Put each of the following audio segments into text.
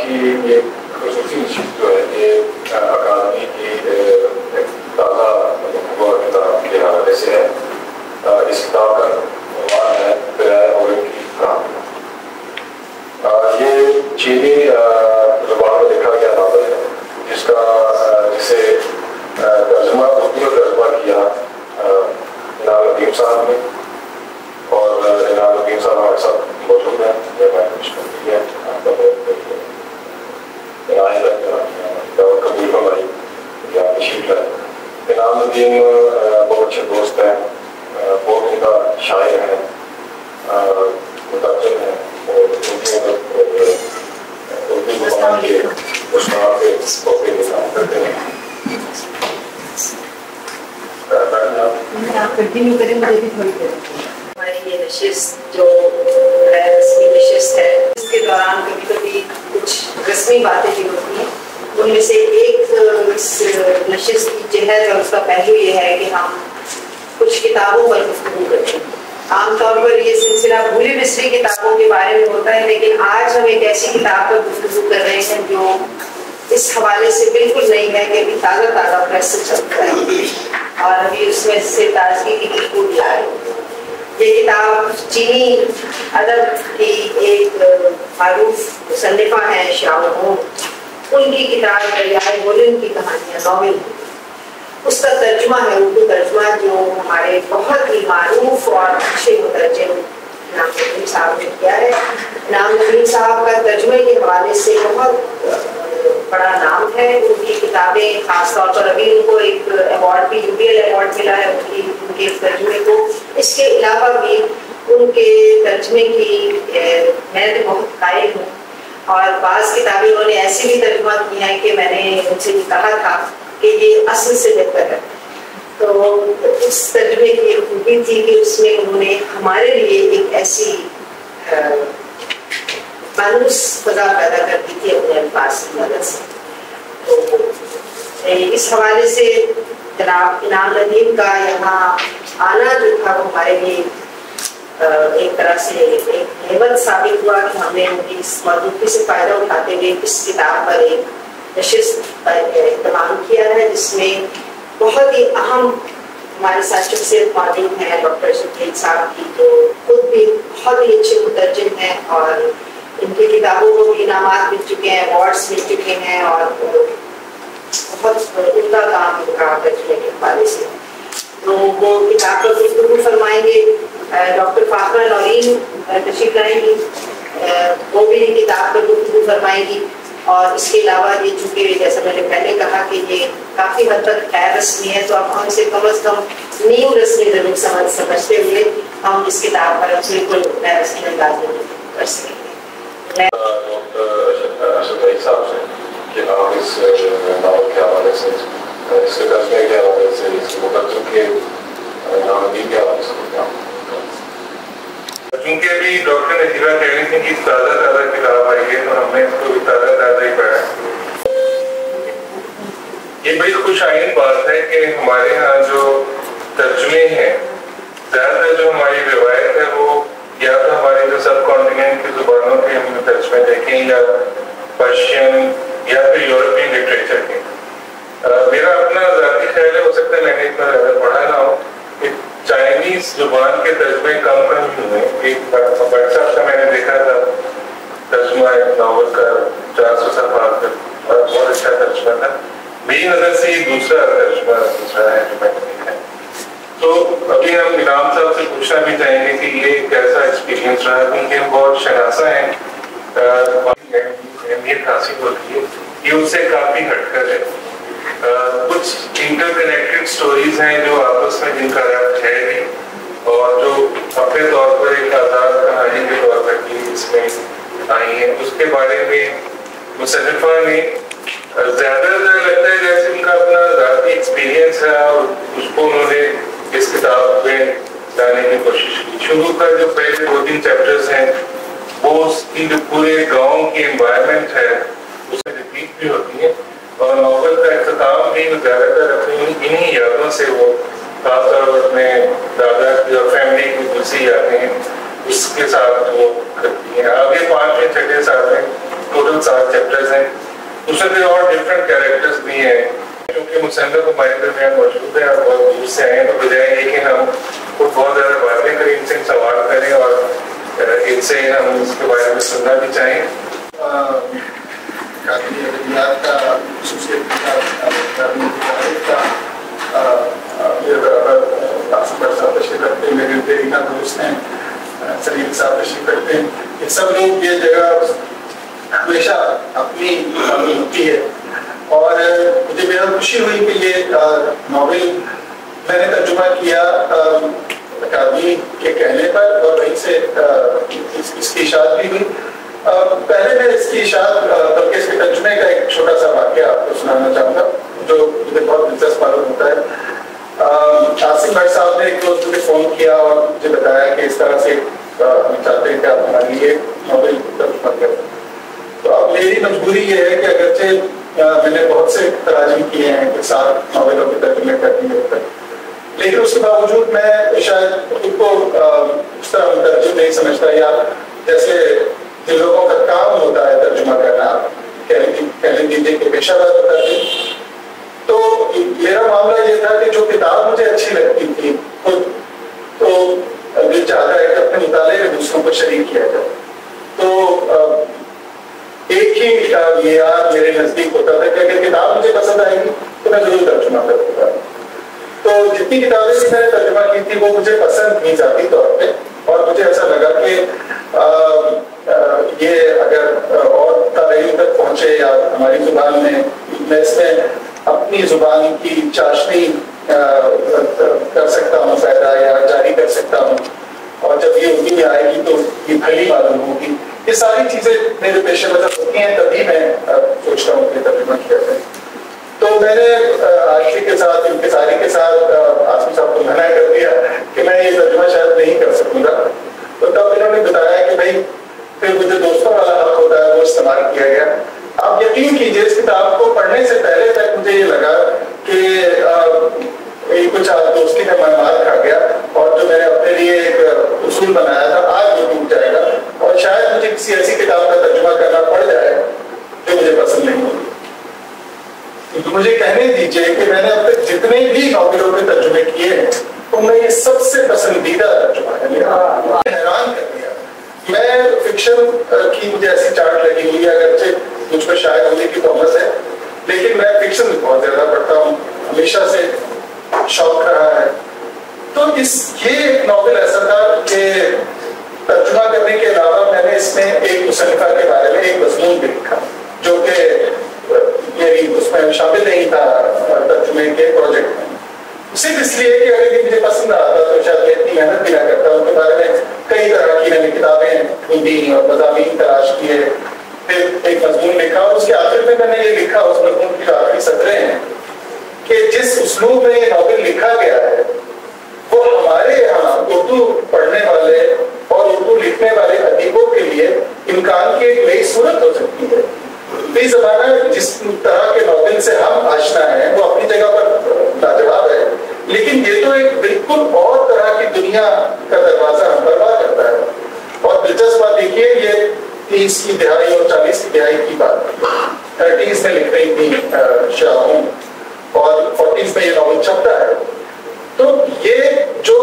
کی یہ خصوصی نشست جو ہے یہ اکادمی کی ایک تازہ کتاب کے حوالے سے ہے. اس کتاب کا عنوان ہے برائے اورنگ کی کہانی. یہ چینی زبان میں لکھا گیا ناول ہے جسے ترجمہ اردو میں ترجمہ کیا انعام ندیم صاحب نے. اور انعام ندیم صاحب ہمارے ساتھ موجود ہیں. یہ میں پیش کرتی ہے آپ کا قبول فرمائی یا تشریف لائے. انعام ندیم بہت اچھے دوست ہیں, بہت عمدہ شاعر ہیں, مترجم ہیں اور اردو زبان کے استاد کے موقع میں کام کرتے ہیں. آپ کنٹینیو کریں, مجھے بھی تھوڑی دیر. ہماری یہ نشست جو رسمی نشست ہے, اس کے دوران کبھی کبھی کچھ رسمی باتیں بھی ہوتی ہیں. ان میں سے ایک اس نشست کی جہت اور اس کا پہلو یہ ہے کہ ہم کچھ کتابوں پر گفتگو کرتے ہیں. عام طور پر یہ سلسلہ بھولی بسری کتابوں کے بارے میں ہوتا ہے, لیکن آج ہم ایک ایسی کتاب پر گفتگو کر رہے ہیں جو اس حوالے سے بالکل نہیں ہے کہ ابھی تازہ تازہ پریس سے چلتا ہے اور ابھی اس میں سے تازگی کی خوشبو بھی آ رہی ہے. یہ کتاب چینی ادب کی ایک معروف مصنفہ ہیں شاو ہو, ان کی کتاب دریائے اورنگ کی کہانیاں ناول ہے. اس کا ترجمہ ہے اردو ترجمہ جو ہمارے بہت ہی معروف اور اچھے مترجم انعام ندیم صاحب نے کیا ہے. انعام ندیم صاحب کا ترجمے کے حوالے سے بہت بڑا نام ہے. ان کی کتابیں خاص طور پر ابھی ان کو ایک ایوارڈ بھی UBL ایوارڈ ملا ہے ان کے ترجمے کو. اس کے علاوہ بھی ان کے ترجمے کی میں تو بہت قائل ہوں, اور بعض کتابیں انہوں نے ایسی بھی ترجمہ کی ہیں کہ میں نے ان سے کہا تھا کہ یہ اصل سے بہتر ہے. تو اس ترجمے کی ایک خوبی تھی کہ اس میں انہوں نے ہمارے لیے ایک ایسی مانوس فضا پیدا کر دی تھی اپنے الفاظ کی مدد سے. تو اس حوالے سے جناب انعام ندیم کا یہاں آنا جو تھا وہ ہمارے لیے ایک طرح سے ایک نعمت ثابت ہوا کہ ہم نے ان کی اس موجودگی سے فائدہ اٹھاتے ہوئے اس کتاب پر ایک نشست پر اہتمام کیا ہے, جس میں بہت ہی اہم ہمارے ساتھ شخصیت موجود ہیں ڈاکٹر شکیل صاحب کی, جو خود بھی بہت ہی اچھے مترجم ہیں اور ان کی کتابوں کو بھی انعامات مل چکے ہیں, ایوارڈس مل چکے ہیں اور بہت عمدہ کام ان کا ترجمے کے حوالے سے. تو وہ کتاب پر گفتگو فرمائیں گے. ڈاکٹر فاخرہ نورین تشریف لائیں گی, وہ بھی کتاب پر گفتگو فرمائیں گی. اور اس کے علاوہ یہ چونکہ جیسا میں نے پہلے کہا کہ یہ کافی حد تک غیر رسمی ہے, تو اب ہم اسے کم از کم نیم رسمی ضرور سمجھتے ہوئے ہم اس کتاب پر بالکل غیر رسمی انداز میں کر سکیں گے. اشرف صاحب سے کہ آپ اس ناول کے حوالے سے, اس کے ترجمے کے حوالے سے, اس مترجم کے انعام ندیم کے حوالے سے. چونکہ ابھی ڈاکٹر نذیرہ کہہ رہی تھی کہ تازہ کتاب آئی ہے, تو ہم نے اس کو بھی تازہ ہی پڑھا ہے. یہ بڑی خوش آئین بات ہے کہ ہمارے ہاں جو ترجمے ہیں, زیادہ تر جو ہماری روایت ہے وہ یا تو ہمارے جو سب کانٹیننٹ کی زبانوں کے ہم نے ترجمے دیکھیں, یا پرشین یا پھر یورپین لٹریچر کے. میرا اپنا ذاتی خیال ہے, ہو سکتا ہے میں نے اتنا زیادہ پڑھا نہ ہو, کہ چائنیز زبان کے ترجمے کم ہی ہوئے. ایک بٹ صاحب کا میں نے دیکھا تھا ترجمہ ایک ناول کا 400 صفحات کا, بہت اچھا ترجمہ تھا. میری نظر سے یہ دوسرا ترجمہ ہے جو میں نے دیکھا ہے. تو ابھی ہم انعام صاحب سے پوچھنا بھی چاہیں گے کہ یہ کیسا ایکسپیرینس رہا, کیونکہ ہم بہت شناسہ ہیں, اہمیت حاصل ہوتی ہے, یہ اس سے کافی ہٹ کر ہے. کچھ انٹر کنیکٹڈ سٹوریز ہیں جو آپس میں جن کا ربط ہے بھی, اور جو اپنے طور پر ایک آزاد کہانی کے طور پر بھی اس میں آئی ہیں. اس کے بارے میں مصنفہ نے زیادہ لگتا ہے جیسے ان کا اپنا ذاتی ایکسپیرینس ہے, اور اس کو انہوں نے اس کتاب میں لانے کی کوشش کی. شروع کا جو پہلے 2-3 چیپٹرز ہیں وہ اس کی جو پورے گاؤں کی انوائرمنٹ ہے اس میں ریپیٹ بھی ہوتی ہیں, اور ناول کا اختتام بھی زیادہ تر اپنی انہی یادوں سے وہ خاص طور پر اپنے دادا کی اور فیملی کی دوسری یادیں اس کے ساتھ وہ کرتی ہیں. آگے 5 یا 6 سال میں ٹوٹل 7 चैप्टर्स हैं, उसमें भी और डिफरेंट कैरेक्टर्स भी हैं। क्योंकि मुसन्निफ हमारे दरमियान मौजूद है और बहुत दूर से आए हैं, तो बजाय ये कि हम बहुत ज़्यादा बातें करें, इनसे सवाल करें और इनसे हम इसके बारे में सुनना भी चाहें। अदबियात का तशरीफ रखते हैं, मेरे देरीना दोस्त हैं, सलीम साहब तशरीफ रखते हैं, ये सब लोग ये जगह हमेशा अपनी होती है। और मुझे बेहद खुशी हुई कि ये नॉवेल मैंने तर्जुमा किया अकादमी के कहने पर, और वहीं से इसकी इशाअत भी हुई। पहले मैं इसकी इशाअत बल्कि इसके तर्जुमे का एक छोटा सा वाक़या आपको सुनाना चाहूँगा जो मुझे बहुत दिलचस्प मालूम होता है। आसिम भाई साहब ने एक दोस्त मुझे फ़ोन किया और मुझे बताया कि इस तरह से हम चाहते हैं कि आप हमारे लिए नॉवेल तर्जुमा करें। तो अब मेरी मजबूरी ये है कि अगरचे मैंने बहुत से तराजुम किए हैं कि 7 नॉवेलों के तर्जुमे कर दिए, लेकिन उसके बावजूद मैं शायद उनको उस तरह मुतरजुम नहीं समझता, या जैसे जिन लोगों का काम होता है तर्जुमा करना, कह लीजिए कि पेशावर तर्जुम। तो मेरा मामला ये था कि जो किताब मुझे अच्छी लगती थी खुद, तो दिल चाहता है कि अपने मुताले में दूसरों को शरीक किया जाए। तो एक ही मेयार मेरे नजदीक होता था कि अगर किताब मुझे पसंद आएगी तो मैं जरूर तर्जुमा करूँगा। तो जितनी किताबें भी मैंने तर्जुमा की थी वो मुझे पसंद थी ज़ाती तौर पे, और मुझे ऐसा लगा कि ये अगर और तारीख तक पहुँचे या हमारी जुबान में, मैं इसमें अपनी जुबान की चाशनी कर सकता हूँ पैदा या जारी कर सकता हूँ, और जब ये उर्दू में आएगी तो ये भली मालूम होगी। ये सारी चीज़ें मेरे पेशे नज़र होती हैं, तभी मैं सोच रहा हूँ कि तर्जुमा किया जाए। तो मैंने आशिकी के साथ, इंतज़ारी के साथ आसिम साहब को मना कर दिया कि मैं ये तर्जुमा शायद नहीं कर सकूँगा। तो तब इन्होंने बताया कि भाई फिर मुझे दोस्तों वाला हक होता है, वो इस्तेमाल किया गया। आप यकीन कीजिए इस किताब को पढ़ने से पहले तक मुझे ये लगा कि कुछ दोस्ती में मन मार खा गया, और जो मैंने अपने लिए एक उसूल बनाया था आज वो टूट जाएगा, और शायद मुझे किसी ऐसी किताब का तर्जुमा करना पड़ जाए जो मुझे पसंद नहीं होगी। तो मुझे कहने दीजिए कि मैंने अब तक जितने भी नॉवेलों के तर्जुमे किए हैं उनमें ये सबसे पसंदीदा तर्जुमा है मेरा। हैरान कर दिया। मैं फिक्शन की मुझे ऐसी चार्ट लगी हुई है, अगरचे मुझ पर शायद होने की तोहमत है, लेकिन मैं फिक्शन बहुत ज्यादा पढ़ता हूँ, हमेशा से शौक रहा है। तो ये एक नॉवेल ऐसा था कि तर्जुमा करने के अलावा मैंने इसमें एक मुसन्निफा के बारे में एक मज़मून भी लिखा जो कि मेरी उसमें शामिल नहीं था तर्जुमे के प्रोजेक्ट में, सिर्फ इसलिए कि अगर ये मुझे पसंद आता तो शायद मैं इतनी मेहनत भी ना करता। उनके बारे में कई तरह की मैंने किताबें ढूंढी और मज़ामीन तलाश किए, फिर एक मज़मून लिखा, और उसके आखिर में मैंने ये लिखा, उस मज़मून की आखिरी सतरें हैं कि जिस उसलूब में ये नॉवेल लिखा गया है वो हमारे यहाँ उर्दू पढ़ने वाले और उर्दू लिखने वाले अदीबों के लिए इम्कान की एक नई सूरत हो सकती है। ये ज़माना जिस तरह के नॉवेल से हम आशना हैं वो अपनी जगह पर लाजवाब है, लेकिन ये तो एक बिल्कुल और तरह की दुनिया का दरवाजा हम पर बात करता है। और दिलचस्प बात देखिए, ये 30 की दिहाई और 40 की दिहाई की बात 30s में लिख रही थी शाहूं, और 40s में ये नॉवल छपता है। तो ये जो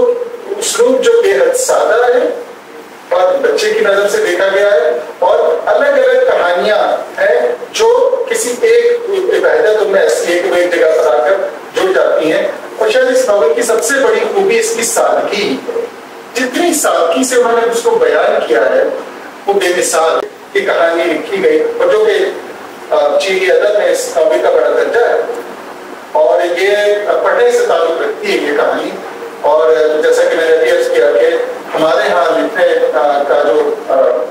उसलूब जो बेहद सादा है और बच्चे की नजर से देखा गया है, और अलग अलग कहानियां हैं जो किसी एक वहदत में ऐसी एक जगह पर आकर जुड़ जाती हैं। और शायद इस नॉवल की सबसे बड़ी खूबी इसकी सादगी है। जितनी सादगी से उन्होंने उसको बयान किया है वो बेमिसाल की कहानी लिखी गई, और जो कि चीनी अदब में इस नॉवल का बड़ा दर्जा है, और ये पढ़ने से ताल्लुक रखती है ये कहानी। और जैसा कि मैंने अर्ज किया कि हमारे यहाँ लिखने का जो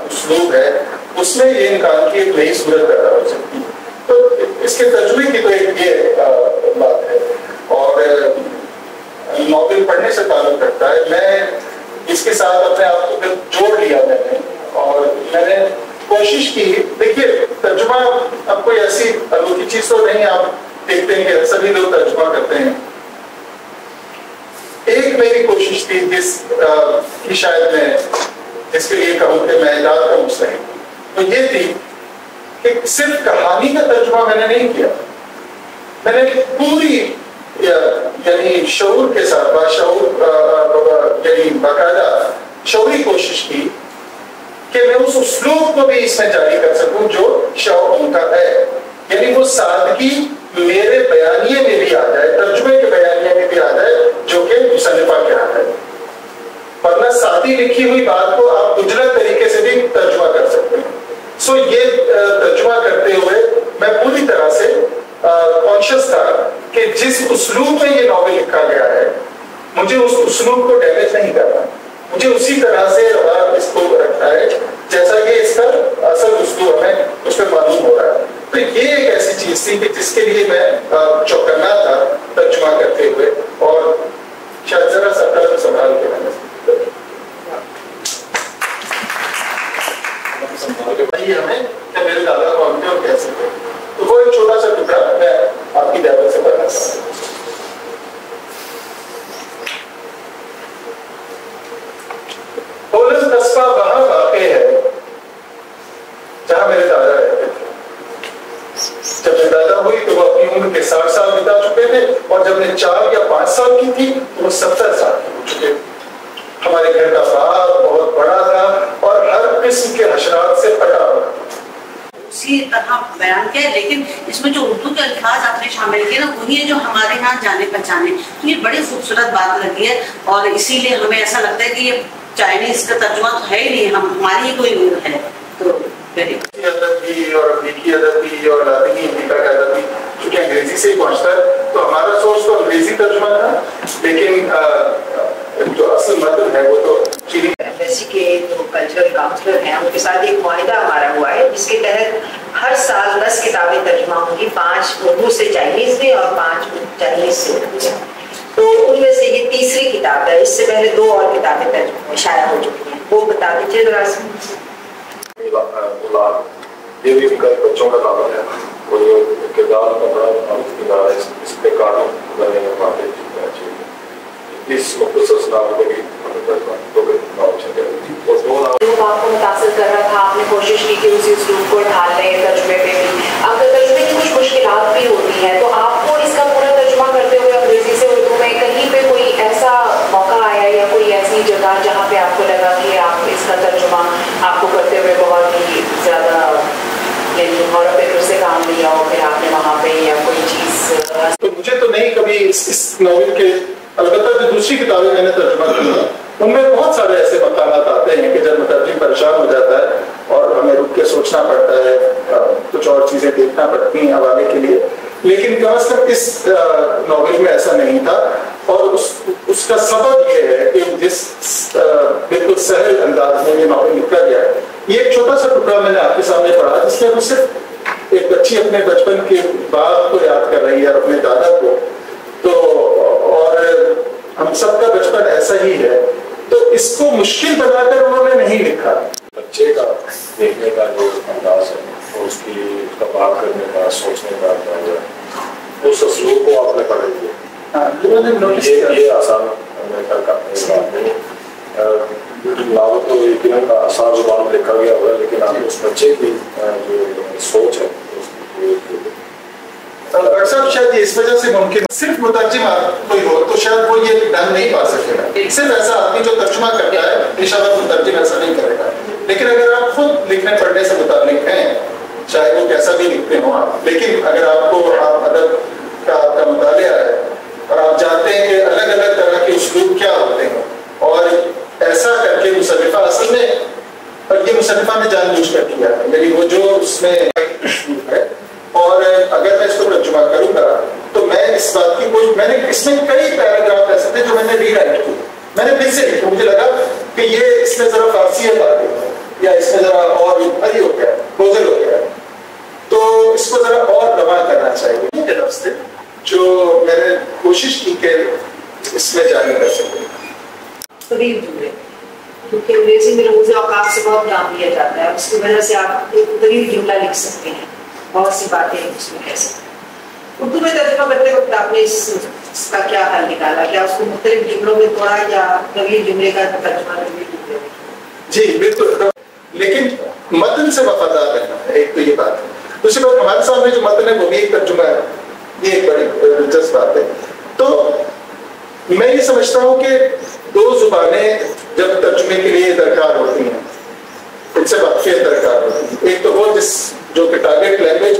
उसलूब है उसमें ये इम्कान की एक नई सूरत पैदा हो सकती है। तो इसके तर्जुमे की तो एक ये बात है, और नॉवेल पढ़ने से ताल्लुक रखता है। मैं इसके साथ अपने आप को फिर जोड़ लिया मैंने, और मैंने कोशिश की। देखिए तर्जुमा अब कोई ऐसी अनोखी चीज तो नहीं, आप देखते हैं कि सभी लोग तर्जुमा करते हैं। एक मेरी कोशिश थी कि शायद मैं इसके लिए कहूँ कि मैं इजाद का मुस्तहिक, तो ये थी کہ صرف کہانی کا ترجمہ میں نے نہیں کیا، میں نے پوری یعنی شعور کے ساتھ باشعور یعنی باقاعدہ شعوری کوشش کی کہ میں اس اسلوب کو بھی اس میں جاری کر سکوں جو شعور کا ہے، یعنی وہ سادگی میرے بیانیے میں بھی آ جائے، ترجمے کے بیانیے میں بھی آ جائے جو کہ مصنفہ کے ہاں ہے، ورنہ سادی لکھی ہوئی بات کو آپ گجرت طریقے سے بھی ترجمہ کر سکتے ہیں۔ سو یہ ترجمہ کرتے ہوئے میں پوری طرح سے کانشیس تھا کہ جس اسلوب میں یہ ناول لکھا گیا ہے مجھے اس اسلوب کو ڈیمیج نہیں کرنا، مجھے اسی طرح سے اس کو رکھنا ہے جیسا کہ اس کا اصل اسلوب ہمیں اس میں معلوم ہو رہا ہے۔ تو یہ ایک ایسی چیز تھی کہ جس کے لیے میں چوکنا تھا ترجمہ کرتے ہوئے، اور شاید ذرا سا قلم سنبھال کے میں ہمیں کہ میرے دادا کو ہم کیوں کہہ سکتے، تو وہ ایک چھوٹا سا ٹکڑا میں آپ کی دعوت سے پڑھنا چاہتا ہوں۔ ہولن قصبہ وہاں واقع ہے جہاں میرے دادا رہتے تھے۔ جب میں پیدا ہوئی تو وہ اپنی عمر کے 60 سال بتا چکے تھے، اور جب میں 4 یا 5 سال کی تھی تو وہ 70 سال کی ہو چکے تھے۔ ہمارے گھر کا باغ بہت بڑا تھا اور ہر قسم کے حشرات سے پٹا ہوا تھا۔ اسی طرح بیان کیا ہے، لیکن اس میں جو اردو کے الفاظ آپ نے شامل کیے نا وہی ہے جو ہمارے یہاں جانے پہچانے، تو یہ بڑی خوبصورت بات لگی ہے، اور اسی لیے ہمیں ایسا لگتا ہے کہ یہ چائنیز کا ترجمہ تو ہے ہی نہیں، ہماری ہی کوئی نور ہے۔ تو ادب بھی اور امریکی ادب بھی اور لاطینی امریکہ کا ادب بھی چونکہ انگریزی سے ہی پہنچتا ہے، تو ہمارا سورس تو انگریزی ترجمہ تھا، لیکن جو اصل مطلب ہے وہ تو چینی۔ ایمبیسی کے جو کلچرل کاؤنسلر ہیں ان کے ساتھ ایک معاہدہ ہمارا ہوا ہے جس کے تحت ہر سال 10 کتابیں ترجمہ ہوں گی، 5 اردو سے چائنیز میں اور 5 چائنیز سے اردو سے۔ تو ان میں سے یہ تیسری کتاب ہے، اس سے پہلے 2 اور کتابیں ترجمہ شائع ہو چکی ہیں، وہ بتا دیجیے ذرا سے۔ یہ بھی ان کا بچوں کا ناول ہے، اور یہ کردار کا بڑا معروف کردار ہے، اس پہ کارٹون بنے ہیں وہاں پہ اس مختصر ناول کو بھی آپ کو متاثر کر رہا تھا، آپ نے کوشش کی کہ اسی اسلوب کو ڈھال لیں ترجمے پہ بھی، اگر ترجمے کی کچھ مشکلات بھی ہوتی ہیں تو آپ کو اس کا پورا ترجمہ کرتے ہوئے انگریزی سے اردو میں کہیں پہ کوئی ایسا موقع آیا یا کوئی ایسی جگہ جہاں پہ آپ کو لگا کہ آپ اس کا ترجمہ آپ کو کرتے ہوئے بہت ہی زیادہ یعنی غور و فکر سے کام لیا ہو، پھر آپ نے وہاں پہ یا کوئی چیز؟ تو مجھے تو نہیں کبھی اس ناول کے، البتہ جو دوسری کتابیں میں نے ترجمہ کی ان میں بہت سارے ایسے مقامات آتے ہیں کہ جب مترجم پریشان ہو جاتا ہے اور ہمیں رک کے سوچنا پڑتا ہے، کچھ اور چیزیں دیکھنا پڑتی ہیں حوالے کے لیے، لیکن کم از کم اس ناول میں ایسا نہیں تھا، اور اس کا سبب یہ ہے کہ جس بالکل سہل انداز میں یہ ناول لکھا گیا ہے۔ یہ ایک چھوٹا سا ٹکڑا میں نے آپ کے سامنے پڑھا جس میں وہ صرف ایک بچی اپنے بچپن کے باغ کو یاد کر رہی ہے اور اپنے دادا کو، تو اور ہم سب کا بچپن ایسا ہی ہے، تو اس کو مشکل بنا کر انہوں نے نہیں لکھا۔ بچے کا دیکھنے کا جو انداز ہے اور اس کا بات کرنے کا، سوچنے کا انداز ہے، اس اسلوب کو آپ نے پڑھ لیے، یہ آسان میرے خیال کا بات نہیں۔ ناول تو یقیناً کا آسان زبان میں لکھا گیا ہوگا، لیکن آپ اس بچے کی جو سوچ ہے ڈاکٹر صاحب شاید اس وجہ سے ممکن صرف مترجم کوئی ہو تو شاید وہ یہ ڈھنگ نہیں پا سکے گا، صرف ایسا آدمی جو ترجمہ کرتا ہے انشاءاللہ مترجم ایسا نہیں کرے گا، لیکن اگر آپ خود لکھنے پڑھنے سے متعلق ہیں چاہے وہ کیسا بھی لکھتے ہوں آپ، لیکن اگر آپ کو ادب کا آپ کا مطالعہ ہے اور آپ جانتے ہیں کہ الگ الگ طرح کے اسلوب کیا ہوتے ہیں، اور ایسا کر کے مصنفہ اصل میں، اور یہ مصنفہ نے جان بوجھ کر کیا ہے، یعنی وہ جو اس میں اسلوب ہے، اور اگر میں اس کو ترجمہ کروں گا تو میں اس بات کی کوئی، میں نے اس میں کئی پیراگراف ایسے تھے جو میں نے ری رائٹ کی، میں نے پھر سے لکھا، مجھے لگا کہ یہ اس میں ذرا فارسیت آ گئی یا اس میں ذرا اور بھری ہو گیا، بوزل ہو گیا، تو اس کو ذرا اور رواں کرنا چاہیے۔ یہ لفظ تھے جو میں نے کوشش کی کہ اس میں جاری کر سکوں۔ طویل جملے، کیونکہ انگریزی میں رموز اوقاف سے بہت کام لیا جاتا ہے، اس کی وجہ سے آپ ایک طویل جملہ لکھ سکتے ہیں، بہت سی باتیں اس میں کہہ سکتے ہیں۔ اردو میں ترجمہ کرتے وقت آپ نے اس کا کیا حل نکالا؟ کیا اس کو مختلف جملوں میں توڑا یا طویل جملے کا ترجمہ طویل جملے میں؟ جی بالکل، लेकिन मतन से वफादार रहना है, एक तो ये बात है। दूसरी बात, हमारे सामने जो मतन है वो भी एक तर्जुमा है, ये एक बड़ी दिलचस्प बात है। तो मैं ये समझता हूँ कि दो जुबानें जब तर्जुमे के लिए दरकार होती हैं, इनसे वाकफियत दरकार होती है। एक तो वो जो कि टारगेट लैंग्वेज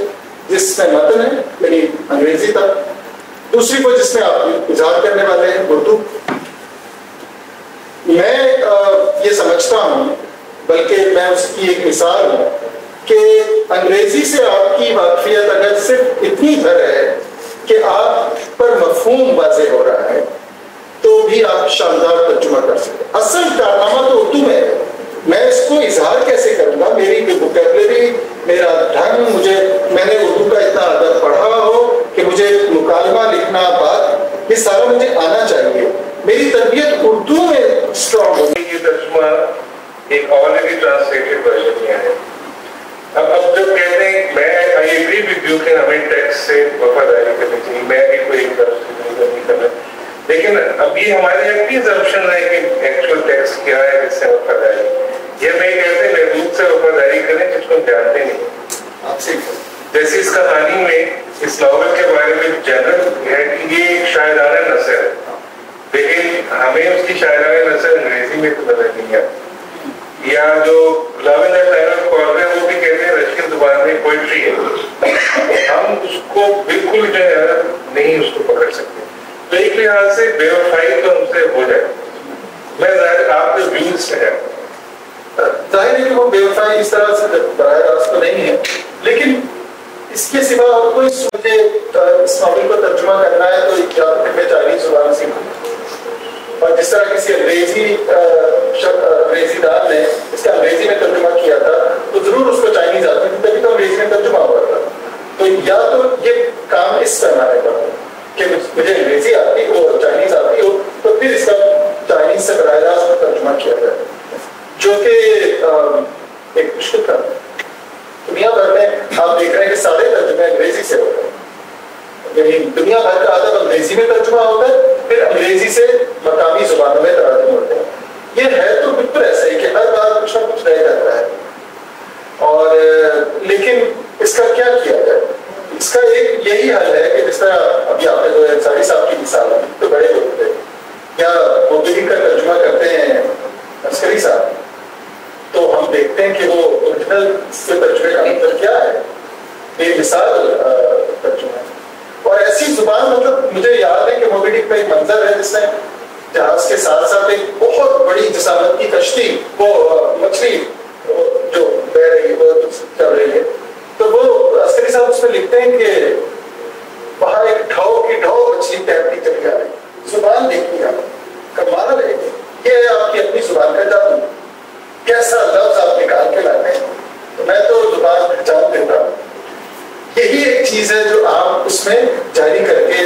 जिसमें मतन है, यानी अंग्रेजी था, दूसरी वो जिसमें आप इजहार करने वाले हैं, उर्दू। मैं ये समझता हूँ, बल्कि मैं उसकी एक मिसाल हूँ कि अंग्रेजी से आपकी वाकफियत अगर सिर्फ इतनी भर है कि आप पर मफहूम वाज़ेह हो रहा है तो भी आप शानदार तर्जुमा कर सकते। असल कारनामा तो उर्दू में है, मैं इसको इजहार कैसे करूँगा, मेरी वोकैबुलरी, मेरा ढंग, मैंने उर्दू का इतना अदब पढ़ा हो कि मुझे मुकालमा लिखना, बात, ये सारा मुझे आना चाहिए, मेरी तरबियत उर्दू में स्ट्रॉन्ग हो। ये तर्जुमा एक ऑलरेडी ट्रांसलेटेड वर्जन में है। अब जब कहते हैं, मैं आई एग्री विद यू कि हमें टेक्स्ट से वफादारी करनी चाहिए, मैं भी कोई नहीं कर रहा, लेकिन अब ये हमारे अपनी assumption है कि एक्चुअल टेक्स्ट क्या है जिससे वफादारी, ये नहीं कहते महबूब से वफादारी करें जिसको हम जानते नहीं। जैसे इस कहानी में, इस नॉवल के बारे में जनरल है कि ये एक शायराना नसर है, लेकिन हमें उसकी शायराना नसर अंग्रेजी में तो नजर नहीं आती। या जो लावेंडर टाइलर कॉर्वे वो भी कहते हैं रशियन जुबान में पोइट्री है, हम उसको बिल्कुल जो है नहीं उसको पकड़ सकते। तो एक लिहाज से बेवफाई तो हमसे हो जाए, मैं आपके व्यूज है जाहिर है कि वो बेवफाई इस तरह से बराह रास्त तो नहीं है, लेकिन इसके सिवा और कोई मुझे इस नॉवल को तर्जुमा करना है तो या फिर मैं चाइनीज जुबान सीखूं, और जिस तरह किसी अंग्रेजीदार ने इसका अंग्रेजी में तर्जुमा किया था तो जरूर उसको चाइनीज आती थी, तभी तो अंग्रेजी में तर्जुमा हुआ था। तो या तो ये काम इस पैमाने पर हो कि मुझे अंग्रेजी आती हो, चाइनीज आती हो, तो फिर इसका चाइनीज से बराह रास्त तर्जुमा किया जाए, जो कि एक मुश्किल था। दुनिया भर में आप देख रहे हैं कि सारे तर्जुमे अंग्रेजी से होते हैं, यानी दुनिया भर का अदब अंग्रेजी में तर्जुमा होता है, फिर अंग्रेजी से मकामी जुबानों में तर्जुमे होते हैं। ये है तो बिल्कुल ऐसा ही कि हर बार कुछ ना कुछ रह जाता है, और लेकिन इसका क्या किया जाए? इसका एक यही हल है कि जिस तरह अभी आपने जो अंसारी साहब की मिसाल तो बड़े लोग थे, या मोबिली का तर्जुमा करते हैं अस्करी साहब, तो हम देखते हैं कि वो ओरिजिनल से तर्जुमे का अंतर क्या है, बेमिसाल तर्जुमा है। और ऐसी जुबान, मतलब मुझे याद है कि मोबिडिक में एक मंजर है जिसमें जहाज के साथ साथ एक बहुत बड़ी जिसामत की कश्ती, वो मछली जो बह रही है, वो चल रही है, तो वो अस्करी साहब उसमें लिखते हैं कि वहां एक ढाव की ढाव मछली तैरती चली आ रही। जुबान देखिए आप, कमाल है, ये है आपकी अपनी जुबान का जादू, कैसा लफ्ज आप निकाल के लाते हैं। तो मैं तो जुबान पहचान देता हूँ, यही एक चीज है जो आप उसमें जारी करके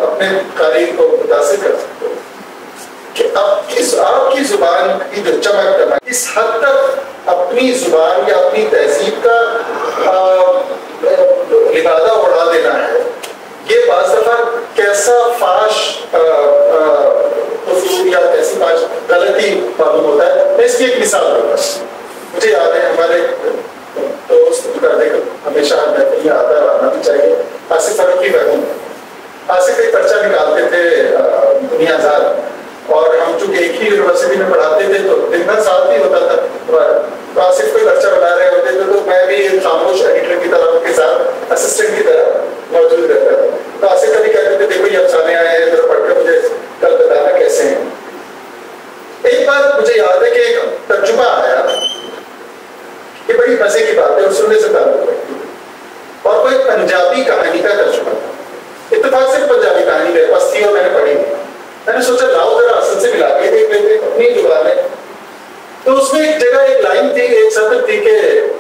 अपने कारीन को मुतासिर कर सकते हो कि आपकी जुबान की जो चमक इस हद तक अपनी जुबान या अपनी तहजीब का लिबादा उड़ा देना है, ये बाज़ दफा कैसा फाश या कैसी फाश गलती मालूम होता है। मैं इसकी एक मिसाल दूंगा। मुझे याद है हमारे दोस्त हमेशा हमें आता रहना भी चाहिए, आसिफ फरूकी महमूद, आसिफ एक पर्चा निकालते थे दुनिया साल, और हम चूंकि एक ही यूनिवर्सिटी में पढ़ाते थे तो दिन भर साथ ही होता था, तो आसिफ कोई पर्चा बना रहे होते थे तो मैं भी खामोश एडिटर की तरह उनके साथ असिस्टेंट की तरह मौजूद रहता था। तो आसिफ कभी कहते थे देखो ये अफसाने आए हैं, जरा पढ़कर मुझे कल बताना कैसे हैं। एक बार मुझे याद है कि एक तर्जुमा आया, ये बड़ी मजे की बात है, सुनने से ताल्लुक है, और कोई पंजाबी कहानी का तर्जुमा था। इत्तेफाक से पंजाबी कहानी मेरे पास थी और मैंने पढ़ी थी। मैंने सोचा लाओ जरा असल से मिला के देख लेते अपनी जुबान है। तो उसमें एक जगह एक लाइन थी, एक सत्र थी कि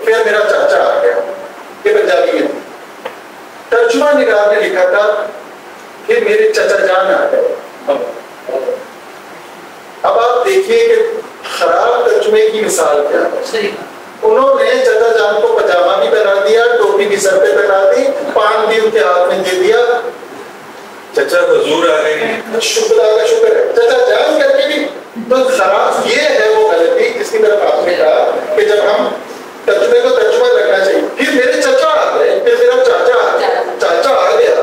फिर मेरा चाचा आ गया, ये पंजाबी में। तर्जुमा निगार ने लिखा था फिर मेरे चाचा जान आ गए। अब आप देखिए कि खराब तर्जुमे की मिसाल क्या है। उन्होंने चाचा जान को पजामा भी पहना दिया, टोपी भी सर पे पहना दी, पान भी उनके हाथ में दे दिया। चाचा हुजूर आ गए, शुक्र है, चाचा जान करके भी تو خراب یہ ہے وہ غلطی جس کی طرف آپ نے کہا کہ جب ہم ترجمے کو ترجمہ لگنا چاہیے. پھر میرے چچا آ گئے, پھر میرا چاچا آ گیا,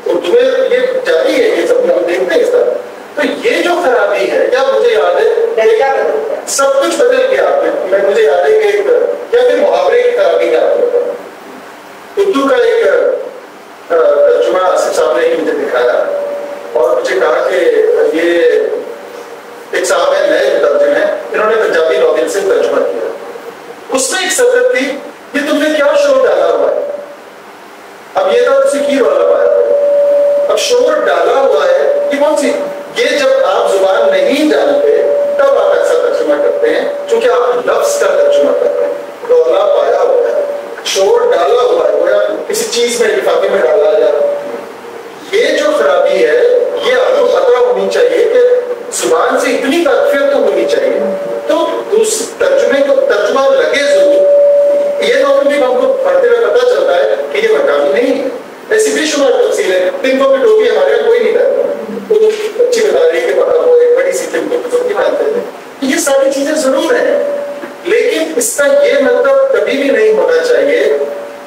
اردو میں یہ جاری ہے, یہ سب ہم دیکھتے ہیں اس طرح. تو یہ جو خرابی ہے, یا مجھے یاد ہے سب کچھ بدل گیا آپ نے, مجھے یاد ہے کہ یا پھر محاورے کی خرابی ہے. اردو کا ایک ترجمہ آصف صاحب نے ہی مجھے دکھایا اور مجھے کہا کہ یہ ایک صاحب ہے نئے مترجم ہیں, انہوں نے پنجابی ناول سے ترجمہ کیا. اس میں ایک سطر تھی, یہ تم نے کیا شور ڈالا ہوا ہے. اب یہ تھا اسے کی رولا پایا. اب شور ڈالا ہوا ہے یہ کون سی, یہ جب آپ زبان نہیں جانتے تب آپ ایسا ترجمہ کرتے ہیں, چونکہ آپ لفظ کا ترجمہ کرتے ہیں. رولا پایا ہوا ہے, شور ڈالا ہوا ہے, گویا کسی چیز میں لفافے میں ڈالا جا رہا ہے. یہ جو خرابی ہے یہ آپ کو پتہ ہونی چاہیے کہ زبان سے اتنی واقفیت تو ہونی چاہیے تو ترجمے کو ترجمہ لگے ضرور. یہ ناول بھی ہم کو پڑھتے ہوئے پتہ چلتا ہے کہ یہ مقامی نہیں ہے. ایسی بے شمار تفصیل ہے. تنکوں کی ٹوپی ہمارے یہاں کوئی نہیں کرتا, وہ اچھی بتا رہی کہ وہ ایک بڑی سی تنکوں کی ٹوپی پہنتے تھے. یہ ساری چیزیں ضرور ہیں, لیکن اس کا یہ مطلب کبھی بھی نہیں ہونا چاہیے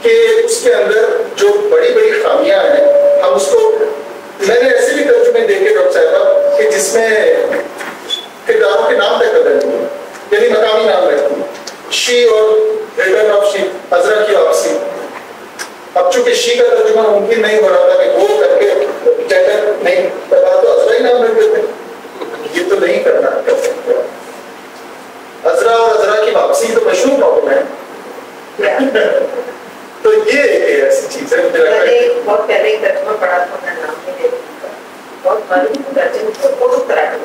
کہ اس کے اندر جو بڑی بڑی خامیاں ہیں ہم اس کو. میں نے ایسے بھی ترجمے دیکھے ڈاکٹر صاحبہ کہ جس میں کرداروں کے نام تک بدل دیے, یعنی مقامی نام رکھتے ہیں. شی اور ریٹرن آف شی, عذرا کی واپسی. اب چونکہ شی کا ترجمہ ممکن نہیں ہو رہا تھا کہ وہ کر کے ٹیٹر نہیں بتا تو عذرا ہی نام رکھ دیتے. یہ تو نہیں کرنا کر سکتے. عذرا اور عذرا کی واپسی تو مشہور ناول ہے. تو یہ ایک ایسی چیز ہے. میں نے بہت پہلے ایک ترجمہ پڑھا تھا, اپنا نام نہیں لے رہا, بہت معلوم ترجمہ کو بہت طرح کا.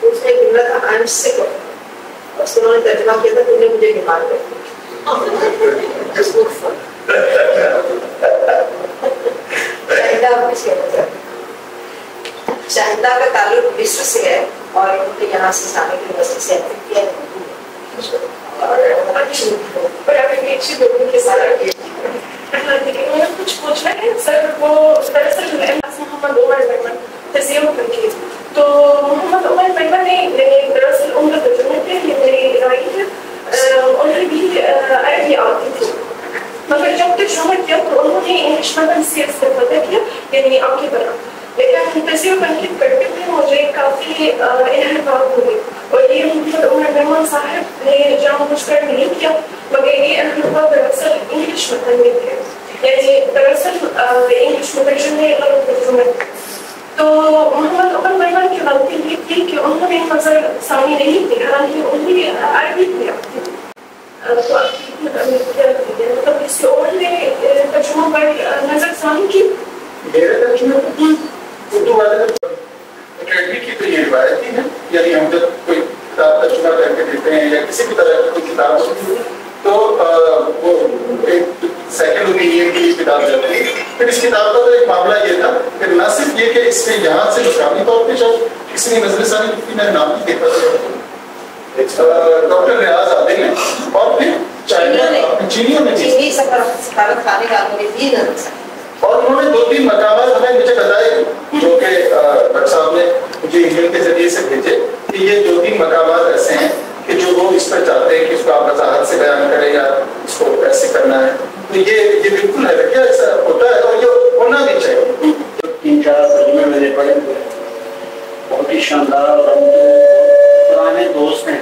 اس میں جملہ تھا آئی ایم سک, اور اس انہوں نے ترجمہ کیا تھا تم نے مجھے بیمار کر دیا. شاہدہ کا تعلق مصر سے ہے اور ان کے یہاں سے اسلامک یونیورسٹی سے ایڈمٹ کیا ہے. کچھ پوچھنا ہے سر, وہ دراصل محمد عمر میمن تجزیہ تنقید, تو محمد عمر میمن نے دراصل عمدہ ترجمے تھے, یہ میری رائے ہے. انہیں بھی عربی آتی تھی, مگر جب ترجمہ کیا تو انہوں نے انگلش متن سے استفادہ کیا, یعنی آپ کی طرح. لیکن تجزیہ تنقید کرتے ہوئے مجھے کافی انحراف ہوئی, اور یہ محمد عمر میمن صاحب نے جامع بوجھ کر نہیں کیا, مگر یہ انحراف دراصل انگلش متن میں تھے, یعنی دراصل انگلش مترجم نے غلط ترجمہ کیا. تو محمد عمر میمن کی غلطی یہ تھی کہ انہوں نے نظر ثانی نہیں تھی, حالانکہ انہیں عربی بھی آتی تھی. تو آپ کی مطلب کسی اور نے ترجمہ پر نظر ثانی کی؟ میرے ترجمے اردو والے اکیڈمی کی تو یہ روایت ہی ہے, یعنی ہم جب کوئی کتاب ترجمہ کر کے دیتے ہیں یا کسی بھی طرح کی کوئی کتاب ہوتی ہے تو وہ ایک سیکنڈ اوپینین کی کتاب جاتی ہے. پھر اس کتاب کا تو ایک معاملہ یہ تھا کہ نہ صرف یہ کہ اس میں یہاں سے مقامی طور پہ شاید کسی نے نظر ثانی کی, میں نے نام نہیں دیکھا تھا, ڈاکٹر ریاض عادل نے, اور پھر چینیوں نے چینی سفارت خانے والوں نے بھی نظر ثانی, اور انہوں نے 2-3 مقامات ہمیں مجھے بتائے جو کہ ڈاکٹر صاحب نے مجھے ای میل کے ذریعے سے بھیجے کہ یہ 2-3 مقامات ایسے ہیں کہ جو وہ اس پر چاہتے ہیں کہ اس کو آپ وضاحت سے بیان کریں یا اس کو ایسے کرنا ہے. تو یہ بالکل ہے, کیا ایسا ہوتا ہے اور یہ ہونا بھی چاہیے. 3-4 ترجمے میں نے پڑھے, بہت ہی شاندار, اور ہم تو پرانے دوست ہیں.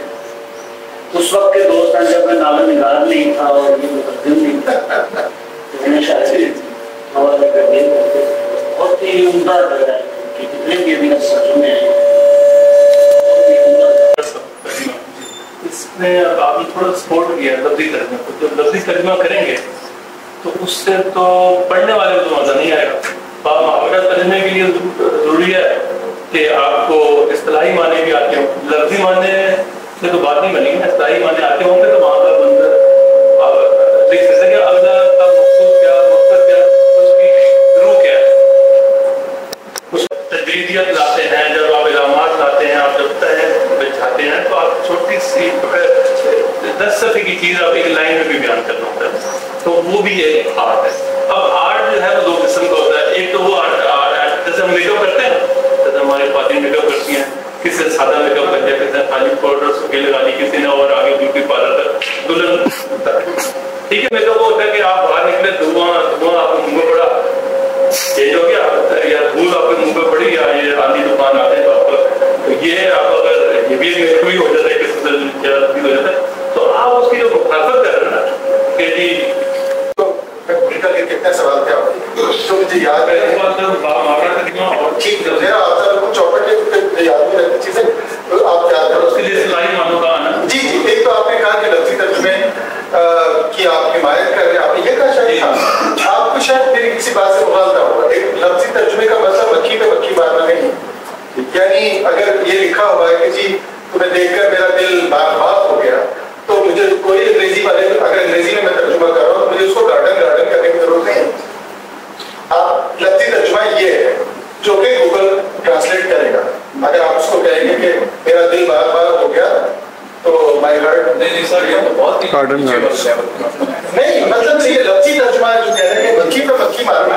اس وقت کے دوست ہیں جب میں ناول نگار نہیں تھا اور یہ مترجم نہیں تھا, تو میں شاید بہت ہی عمدہ لگ رہا ہے کہ کتنے بھی ابھی ترجمے ہیں. اس میں آپ نے تھوڑا سپورٹ کیا لفظی ترجمہ کو, جب لفظی ترجمہ کریں گے تو اس سے تو پڑھنے والے کو مزہ نہیں آئے گا. محاورہ ترجمے کے لیے ضروری ہے کہ آپ کو اصطلاحی معنی بھی آتے ہوں. لفظی معنی سے تو بات نہیں بنی, اصطلاحی معنی آتے ہوں گے تو وہاں پر بندہ دیکھ سکتے کہ اگلا کا مقصود کیا, مقصد کیا, اس کی روح کیا ہے. اس تجویزیت لاتے ہیں, جب آپ علامات لاتے ہیں, آپ جب بچھاتے ہیں تو آپ چھوٹی سی 10 صفحے کی چیز آپ ایک لائن میں بھی بیان کرنا ہوتا ہے, تو وہ بھی ایک آرٹ ہے. اب آرٹ جو ہے وہ 2 قسم کا ہوتا ہے. ایک تو وہ آرٹ جیسے ہم میک اپ کرتے ہیں, جیسے ہماری خواتین میک اپ کرتی ہیں किसी ने सादा मेकअप कर दिया, किसी ने खाली पाउडर सुखी लगा ली, किसी ने और आगे ब्यूटी पार्लर तक दुल्हन। ठीक है, मेकअप वो होता है कि आप बाहर निकले, धुआं आपके मुंह में पड़ा, चेंज हो गया, या धूल आपके मुंह में पड़ी, या ये आंधी तूफान आते हैं तो आपका, तो ये आप अगर ये भी कोई हो जाता है, किसी से हो जाता है, तो आप उसकी जो मुखाफत कर रहे हैं ना कि जी कितने सवाल थे आपके जो मुझे याद है, ठीक है, मेरा आपका बिल्कुल चौपट याद नहीं रहती चीजें, तो आप याद करो उसके लिए सिलाई मानो का आना। जी जी, एक तो आपने कहा कि लफ्ज़ी तर्जुमे की आप हिमायत कर रहे हैं, आपने ये कहा शायद आपको शायद मेरी किसी बात से मुगालता होगा। एक लफ्ज़ी तर्जुमे का मतलब मक्खी पे मक्खी मारना नहीं, यानी अगर ये लिखा हुआ है कि जी तुम्हें देखकर मेरा दिल बाग बाग हो गया, तो मुझे कोई अंग्रेजी वाले, अगर अंग्रेजी में मैं तर्जुमा कर रहा हूँ तो मुझे उसको गार्डन करने की जरूरत नहीं है। आप लफ्ज़ी तर्जुमा ये है जो कि गूगल ट्रांसलेट करेगा। अगर आप उसको कहेंगे कि मेरा दिल बाग बाग हो गया तो माय हार्ट, नहीं सर, ये तो बहुत ही नहीं, मतलब ये लफ्ज़ी तर्जुमा जो कह रहे हैं मक्खी पे मक्खी मारना,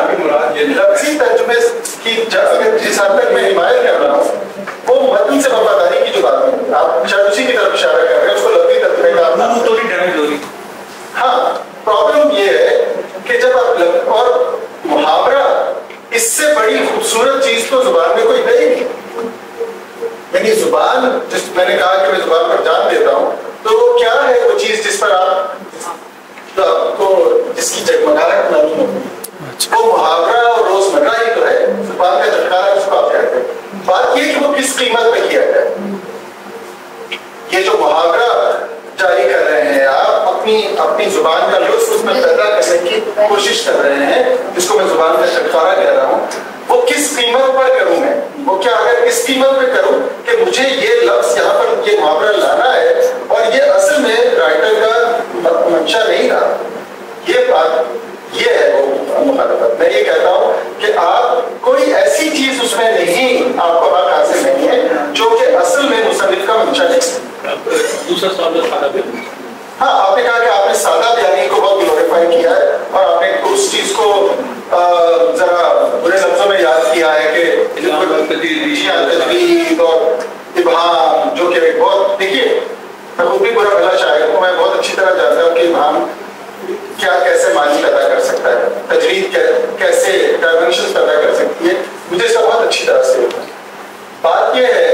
लफ्ज़ी तर्जुमे की जिस हद तक मैं हिमायत कर रहा हूँ वो मतन से वफादारी की जो बात है, आप शायद उसी की तरफ इशारा कर रहे हैं, उसको लफ्ज़ी तर्जुमे का आप थोड़ी डैमेज हो रही। हाँ, प्रॉब्लम ये है कि जब आप और मुहावरा, इससे बड़ी खूबसूरत चीज तो जुबान में कोई है ही नहीं। यानी जुबान, जिस मैंने कहा कि मैं जुबान पर जान देता हूँ, तो क्या है वो चीज जिस पर आपको जिसकी जगमगाहट मालूम हो, वो मुहावरा और रोजमर्रा ही तो है, जुबान का झटकारा जिसको आप कहते हैं। बात ये कि वो किस कीमत पे किया जाए। ये जो मुहावरा जारी कर रहे हैं आप, अपनी जुबान का लुत्फ उसमें पैदा करने की कोशिश कर रहे हैं, जिसको मैं जुबान का छटकारा कह रहा हूँ, वो किस कीमत पर करूं मैं? वो क्या अगर इस कीमत पे करूं कि मुझे ये लफ्ज यहाँ पर ये मुहावरा लाना है और ये असल में राइटर का मंशा नहीं था, ये बात ये है वो मुखालफत। मैं ये कहता हूँ कि आप कोई ऐसी चीज उसमें नहीं, आपको बात हासिल नहीं है जो कि असल में मुसन्निफ का मंशा नहीं। दूसरा सवाल, हाँ, आपने कहा कि आपने सादा बयानी को बहुत ग्लोरीफाई किया है और आपने उस चीज को जरा बुरे लफ्जों में याद किया है कि तजवीज़ और इबहाम, जो कि बहुत, देखिए मैं खुद भी बुरा भला शायर हूँ, मैं बहुत अच्छी तरह जानता हूँ कि इबहाम क्या कैसे मानी पैदा कर सकता है, तजवीज़ कैसे डायमेंशन पैदा कर सकती है, मुझे इसका बहुत अच्छी तरह से होता है। बात यह है,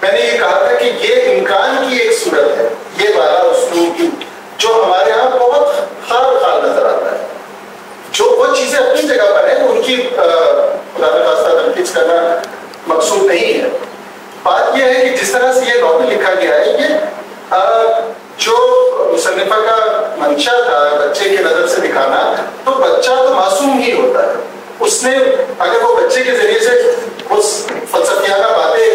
मैंने ये कहा था कि ये इम्कान की एक सूरत है, ये वाला उस्लूब की, जो हमारे यहाँ बहुत खाल खाल नजर आता है। जो वो चीजें अपनी जगह पर है, उनकी खुदा न खास्ता तनकीद करना मकसूद नहीं है। बात यह है कि जिस तरह से ये नॉवेल लिखा गया है, ये जो मुसन्निफा का मंशा था बच्चे की नजर से दिखाना, तो बच्चा तो मासूम ही होता है, उसने अगर वो बच्चे के जरिए से उस फलसफियाना बातें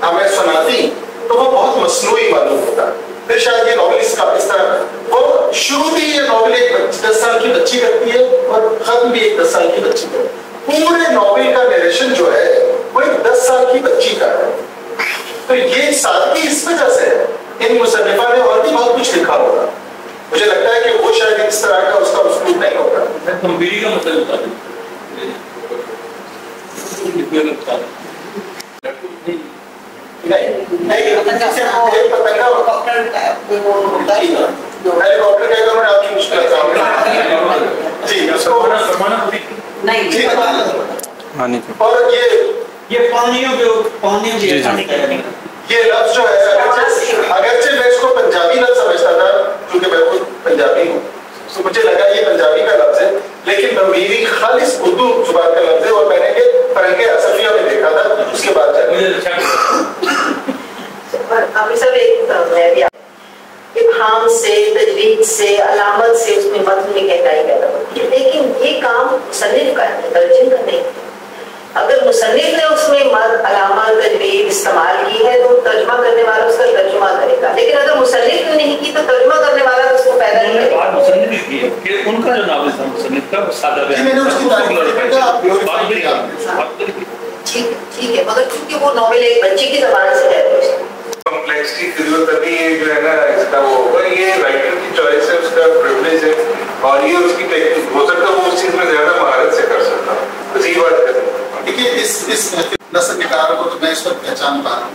हमें सुनाती तो वो बहुत मसनूई मालूम होता। फिर शायद ये नॉवेल इस तरह, वो शुरू भी ये नॉवेल एक 10 साल की बच्ची करती है और खत्म भी एक 10 साल की बच्ची करती है। पूरे नॉवेल का नरेशन जो है वो एक 10 साल की बच्ची का है। तो ये सादगी इस वजह से है, इन मुसन्निफा ने और भी बहुत कुछ लिखा होगा, मुझे लगता है कि वो शायद इस तरह का उसका उस्लूब नहीं होगा। तंबीरी का मतलब हेलीकॉप्टर कहकर मैं आपकी मुश्किल जी उसको नहीं, और ये पानियों ये लफ्ज जो है, अगरचे मैं इसको पंजाबी लफ्ज समझता था क्योंकि मैं खुद पंजाबी हूँ, तो मुझे लगा ये पंजाबी का लफ्ज है, लेकिन मेरी खालिस उर्दू जुबान का लफ्ज है और मैंने ये फरंगे असफिया में देखा था, उसके बाद इब्हाम से, तजवीज़ से, अलामत से उसमें मतन में गहराई पैदा होती है, लेकिन ये काम मुसन्निफ का है, तर्जुम का नहीं। अगर मुसन्निफ ने उसमें मत, अलामत, तजवीज़ इस्तेमाल की है तो तर्जुमा करने वाला उसका तर्जुमा करेगा, लेकिन अगर मुसन्निफ ने नहीं की तो तर्जुमा करने वाला उसको पैदा नहीं करेगा। बात मुसन्निफ की है कि उनका जो नावल था मुसन्निफ का सादा ठीक है, मगर क्योंकि वो नॉवेल एक बच्चे की ज़बान से है, कॉम्प्लेक्सिटी तभी जो है ना इसका वो होगा, ये राइटर की चॉइस है, उसका प्रिविलेज है और ये उसकी टेक्निक हो सकता है, वो उस चीज में ज्यादा महारत से कर सकता है। तो यही बात करें, देखिए इस नस्ल निगार को तो मैं इस वक्त पहचान पा रहा हूँ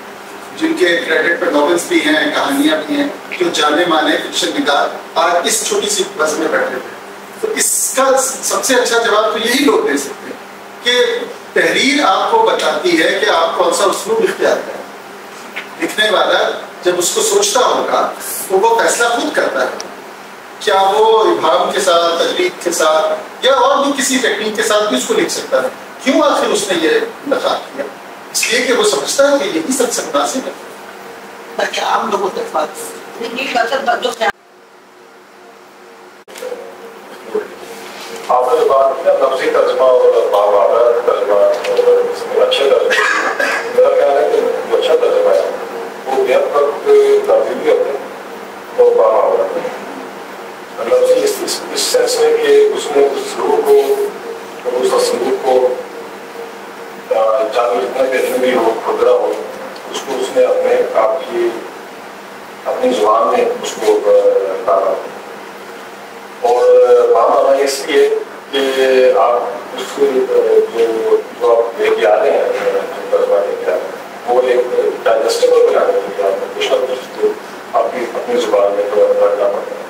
क्रेडिट पे नॉवेल्स भी हैं, कहानियां भी हैं, जो जाने माने फिक्शन निगार आज इस छोटी सी बस में बैठे थे। तो इसका सबसे अच्छा जवाब तो यही लोग दे सकते हैं कि तहरीर आपको बताती है कि आप कौन सा उसमें इख्तियार करें। लिखने वाला जब उसको सोचता होगा तो वो फैसला खुद करता है, क्या वो इबाम के साथ, तजरीद के साथ या और भी किसी टेक्निक के साथ भी उसको लिख सकता है। क्यों आखिर उसने ये इंतखाब किया? इसलिए कि वो समझता है कि यही सबसे मुनासिब है ताकि आम लोगों तक बात आपने जो बात की ना लफ्ज़ी तर्जमा और बावादा तर्जमा और इसमें अच्छे तर्जमे, मेरा ख्याल है कि जो अच्छा तर्जमा है वो व्यापक लफ्ज़ी भी होते हैं और बावादा लफ्ज़ी इस सेंस में कि उसमें उस रूह को, उस तस्वीर को चाहे जितना भी अजनबी हो, खुदरा हो, उसको उसने अपने आपकी अपनी जुबान में उसको डाला। और बामाना इसलिए कि आप उसको जो आप लेके आ रहे हैं, तर्जमा लेके आ रहे हैं, वो एक डाइजेस्टेबल बनाने के लिए आपको कुछ ना कुछ आपकी अपनी जुबान में तो रखना पड़ता है।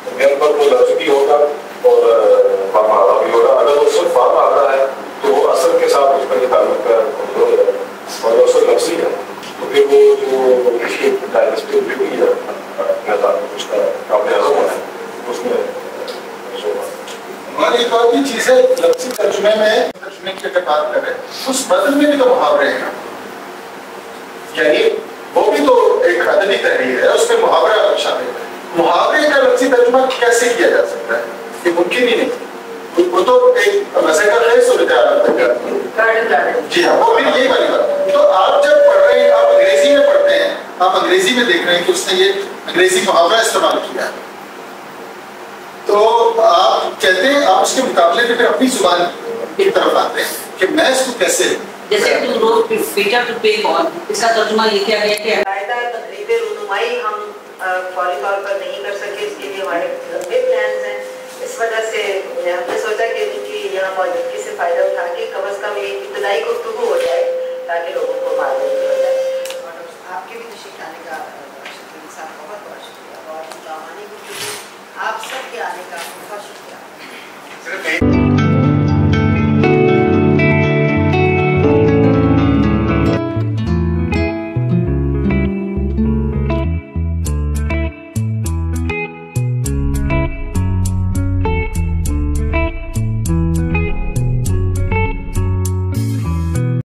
तो मेरे पर वो लफ्ज़ भी होगा और बामाना भी होगा। अगर वो सिर्फ बामाना है तो वो असल के साथ उसका ये ताल्लुक कमजोर हो जाएगा, और असल लफ्ज़ी है तो फिर वो जो उसकी डाइजेस्टिबिलिटी है, उसका काबिल हज़म होना है, उसमें हमारी एक और भी चीज़ है लफ्ज़ी तर्जुमे में, तर्जुमे की अगर बात करें उस बदल में भी तो मुहावरे हैं, यानी वो भी तो एक अदबी तहरीर है, उसमें मुहावरा शामिल है। मुहावरे का लफ्ज़ी तर्जुमा कैसे किया जा सकता है? ये मुमकिन ही नहीं। वो तो एक मज़े का खेस सूरत जी हाँ, वो फिर यही वाली बात। तो आप जब पढ़ रहे हैं, आप अंग्रेजी में पढ़ते हैं, आप अंग्रेजी में देख रहे हैं कि उसने ये अंग्रेजी मुहावरा इस्तेमाल किया है, तो आप कहते हैं आप उसके मुकाबले में फिर अपनी जुबान की तरफ आते हैं कि मैं इसको कैसे, जैसे टू रोज पीटर टू पे ऑन, इसका तर्जुमा ये क्या गया कि कायदा तकरीब रुनुमाई हम फौरी तौर पर नहीं कर सके, इसके लिए हमारे लंबे प्लान्स हैं। इस वजह से हमने सोचा कि उनकी यहाँ मौजूदगी से फ़ायदा उठा के कम अज़ कम एक इब्तदाई गुफ्तगू हो जाए ताकि लोगों को मालूम हो जाए। और आपके भी तशरीफ़ लाने का बहुत बहुत शुक्रिया, और आप सबके आने का बहुत शुक्रिया।